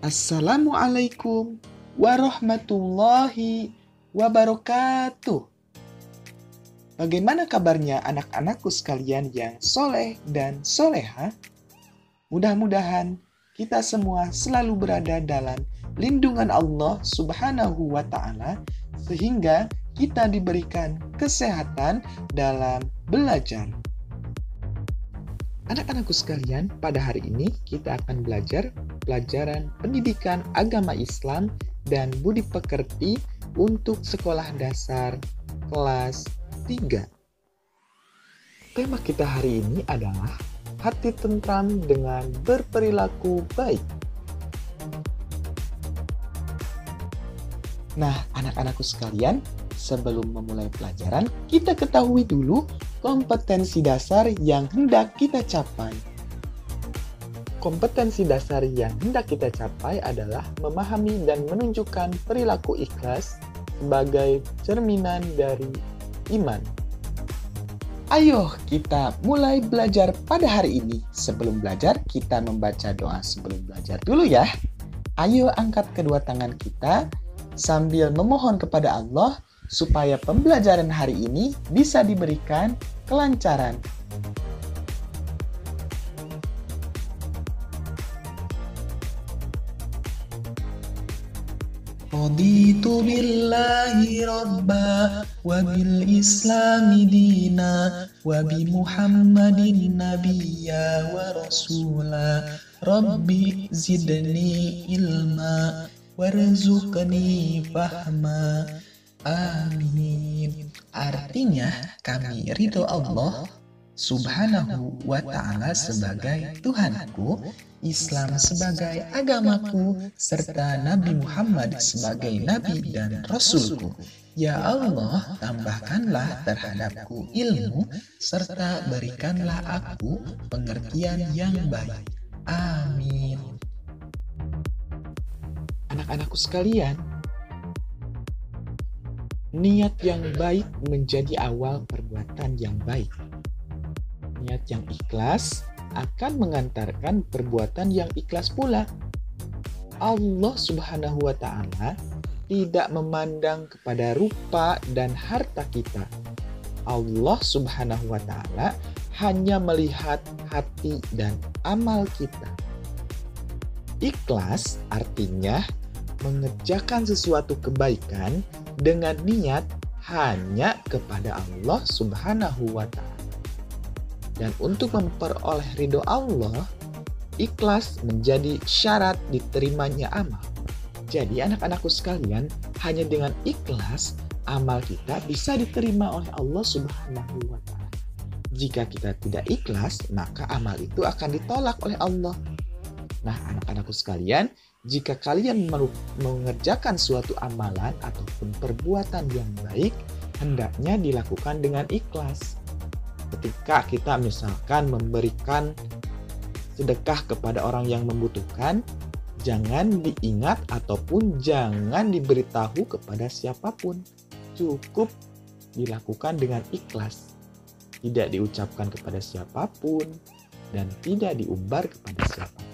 Assalamualaikum warahmatullahi wabarakatuh. Bagaimana kabarnya anak-anakku sekalian yang soleh dan soleha? Mudah-mudahan kita semua selalu berada dalam lindungan Allah Subhanahu wa Ta'ala, sehingga kita diberikan kesehatan dalam belajar. Anak-anakku sekalian, pada hari ini kita akan belajar pelajaran pendidikan agama Islam dan budi pekerti untuk sekolah dasar kelas 3. Tema kita hari ini adalah hati tentram dengan berperilaku baik. Nah, anak-anakku sekalian, sebelum memulai pelajaran, kita ketahui dulu kompetensi dasar yang hendak kita capai. Kompetensi dasar yang hendak kita capai adalah memahami dan menunjukkan perilaku ikhlas sebagai cerminan dari iman. Ayo kita mulai belajar pada hari ini. Sebelum belajar, kita membaca doa sebelum belajar dulu ya. Ayo angkat kedua tangan kita sambil memohon kepada Allah supaya pembelajaran hari ini bisa diberikan kelancaran. Raditu billahi rabba wa bil islami dina wa bi muhammadin nabiyya wa rasula rabbi zidni ilma warzuqni fahma. Amin. Artinya, kami ridho Allah Subhanahu wa Ta'ala sebagai Tuhanku, Islam sebagai agamaku, serta Nabi Muhammad sebagai Nabi dan Rasulku. Ya Allah, tambahkanlah terhadapku ilmu, serta berikanlah aku pengertian yang baik. Amin. Anak-anakku sekalian, niat yang baik menjadi awal perbuatan yang baik. Niat yang ikhlas akan mengantarkan perbuatan yang ikhlas pula. Allah Subhanahu wa Ta'ala tidak memandang kepada rupa dan harta kita. Allah Subhanahu wa Ta'ala hanya melihat hati dan amal kita. Ikhlas artinya mengerjakan sesuatu kebaikan dengan niat hanya kepada Allah Subhanahu wa Ta'ala. Dan untuk memperoleh ridho Allah, ikhlas menjadi syarat diterimanya amal. Jadi anak-anakku sekalian, hanya dengan ikhlas amal kita bisa diterima oleh Allah Subhanahu wa Ta'ala. Jika kita tidak ikhlas, maka amal itu akan ditolak oleh Allah. Nah, anak-anakku sekalian, jika kalian mengerjakan suatu amalan ataupun perbuatan yang baik, hendaknya dilakukan dengan ikhlas. Ketika kita misalkan memberikan sedekah kepada orang yang membutuhkan, jangan diingat ataupun jangan diberitahu kepada siapapun. Cukup dilakukan dengan ikhlas. Tidak diucapkan kepada siapapun dan tidak diumbar kepada siapapun.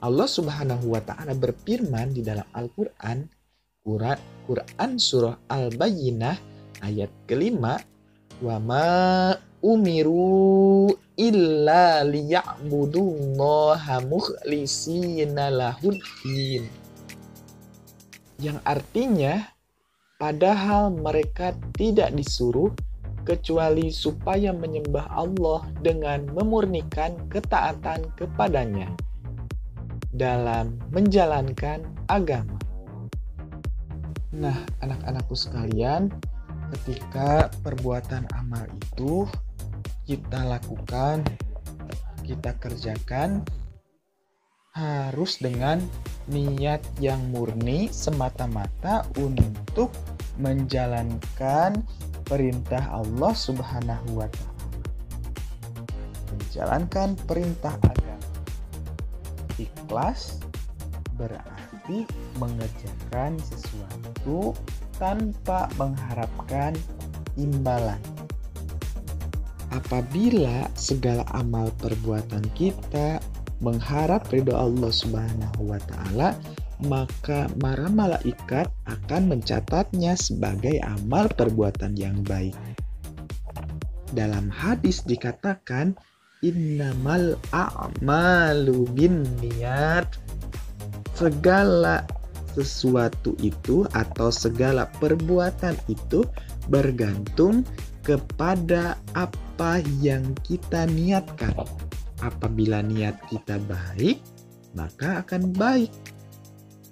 Allah Subhanahu wa Ta'ala berfirman di dalam Al-Quran, Quran surah Al-Bayyinah ayat kelima, wa ma umiru illa liya'budullaha mukhlishina lahud-din. Yang artinya, padahal mereka tidak disuruh kecuali supaya menyembah Allah dengan memurnikan ketaatan kepadanya dalam menjalankan agama. Nah, anak-anakku sekalian, ketika perbuatan amal itu kita lakukan, kita kerjakan, harus dengan niat yang murni semata-mata untuk menjalankan perintah Allah Subhanahu wa Ta'ala. Menjalankan perintah agama. Ikhlas berarti mengerjakan sesuatu tanpa mengharapkan imbalan. Apabila segala amal perbuatan kita mengharap ridho Allah Subhanahu wa Ta'ala, maka para malaikat akan mencatatnya sebagai amal perbuatan yang baik. Dalam hadis dikatakan, innamal a'malu binniyat. Segala sesuatu itu atau segala perbuatan itu bergantung kepada apa yang kita niatkan. Apabila niat kita baik, maka akan baik.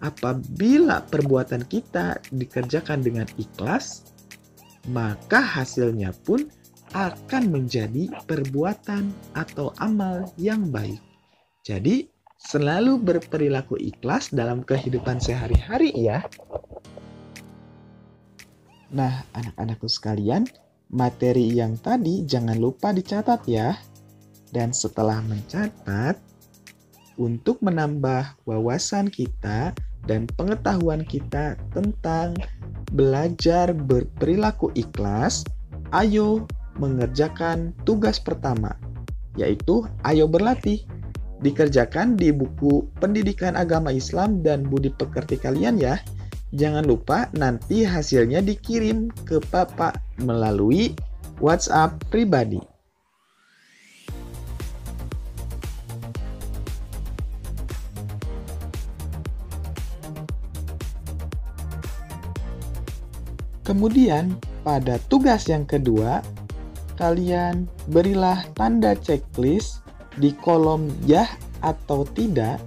Apabila perbuatan kita dikerjakan dengan ikhlas, maka hasilnya pun akan menjadi perbuatan atau amal yang baik. Jadi, selalu berperilaku ikhlas dalam kehidupan sehari-hari ya. Nah, anak-anakku sekalian, materi yang tadi jangan lupa dicatat ya. Dan setelah mencatat, untuk menambah wawasan kita dan pengetahuan kita tentang belajar berperilaku ikhlas, ayo mengerjakan tugas pertama, yaitu ayo berlatih. Dikerjakan di buku Pendidikan Agama Islam dan Budi Pekerti kalian ya. Jangan lupa nanti hasilnya dikirim ke Papa melalui WhatsApp pribadi. Kemudian pada tugas yang kedua, kalian berilah tanda checklist di kolom ya atau tidak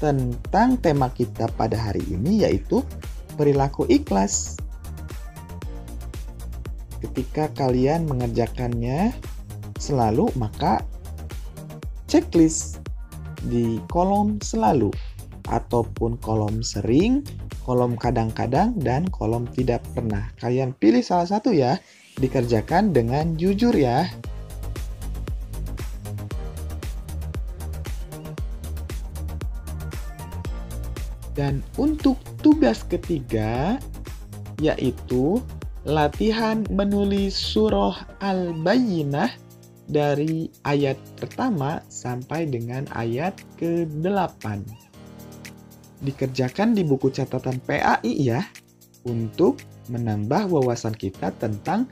tentang tema kita pada hari ini, yaitu perilaku ikhlas. Ketika kalian mengerjakannya selalu, maka checklist di kolom selalu ataupun kolom sering, kolom kadang-kadang, dan kolom tidak pernah. Kalian pilih salah satu ya, dikerjakan dengan jujur ya. Dan untuk tugas ketiga, yaitu latihan menulis surah Al-Bayyinah dari ayat pertama sampai dengan ayat ke-8. Dikerjakan di buku catatan PAI ya, untuk menambah wawasan kita tentang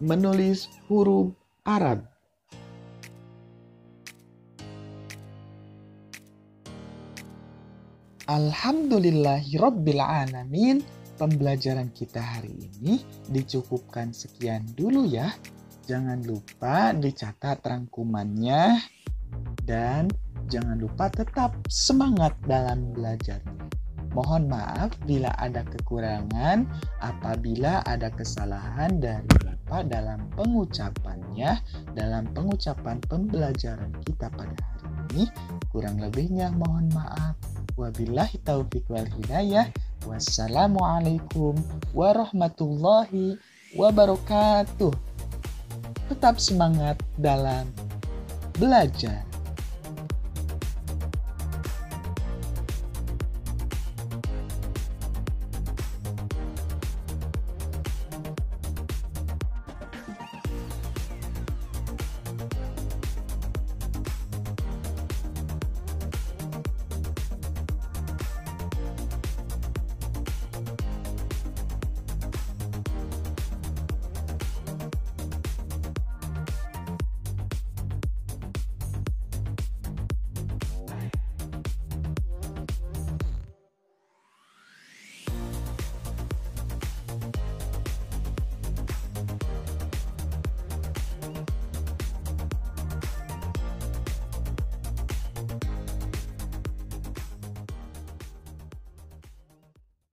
menulis huruf Arab. Alhamdulillahirabbil alamin. Pembelajaran kita hari ini dicukupkan sekian dulu ya. Jangan lupa dicatat rangkumannya dan jangan lupa tetap semangat dalam belajarnya. Mohon maaf bila ada kekurangan, apabila ada kesalahan dari Bapak dalam pengucapannya, dalam pengucapan pembelajaran kita pada hari ini. Kurang lebihnya mohon maaf. Wabillahi taufiq wal hidayah. Wassalamualaikum warahmatullahi wabarakatuh. Tetap semangat dalam belajar.